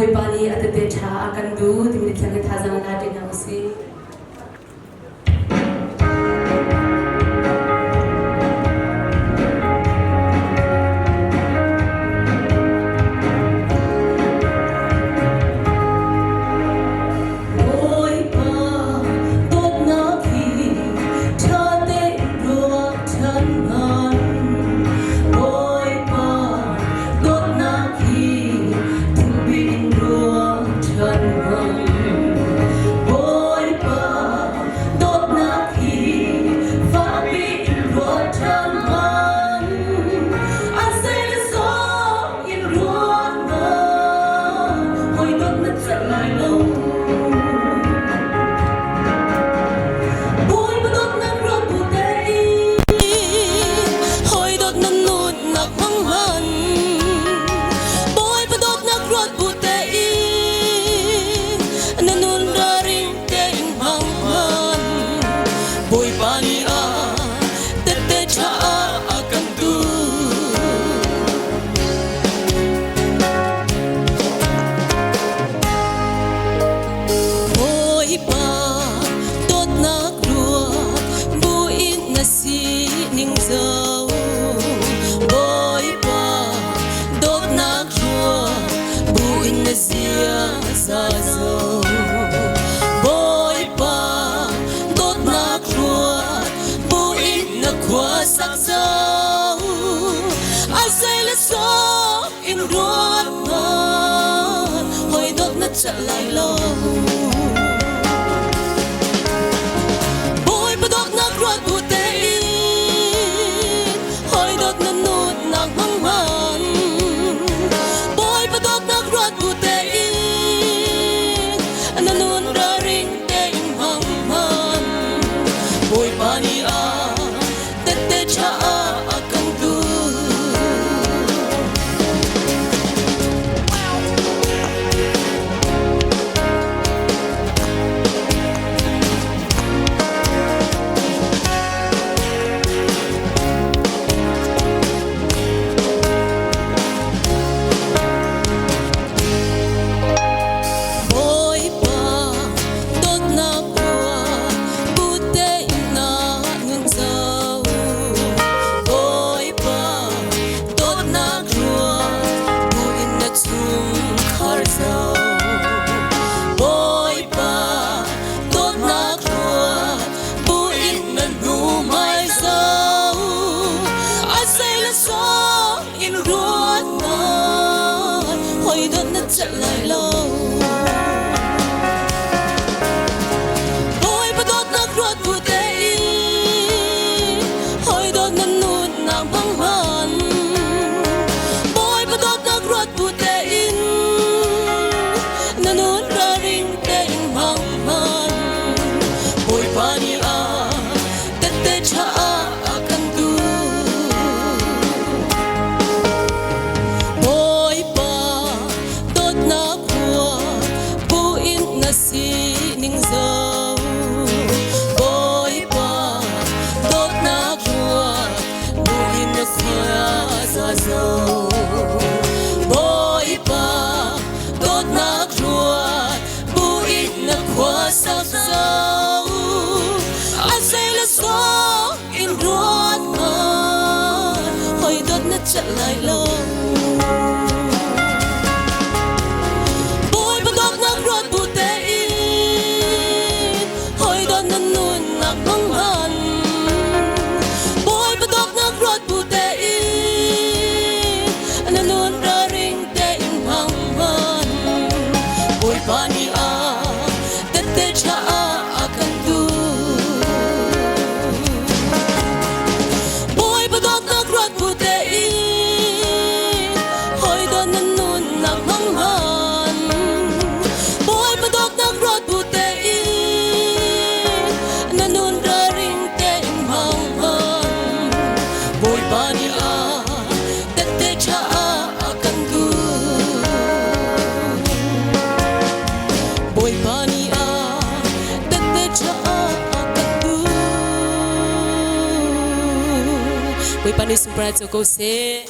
boy pani atate cha akan du timit lang thazang natin na usi boy pa đốt na khua buin na khua sắc dâu ai say là gió in ruột ngọt hồi đốt na chặt lại lâu boy pa đốt na khua bu tê hồi đốt na nút na măng man boy pa đốt na khua bu tê chặt lại lâu boy pa đốt na ruột bu tê hồi đốt na nút na băng man boy pa đốt na ruột bu tê na nút ra ring tê băng man boy pa ni a tê tê cha akan tu si ning dâu boy pa đốt na khua buin na khua sa dâu boy pa đốt na khua buin na khua sa dâu ai say là gió in ruột ngọt hồi đốt na chặt lại lâu Oi panis prato ko se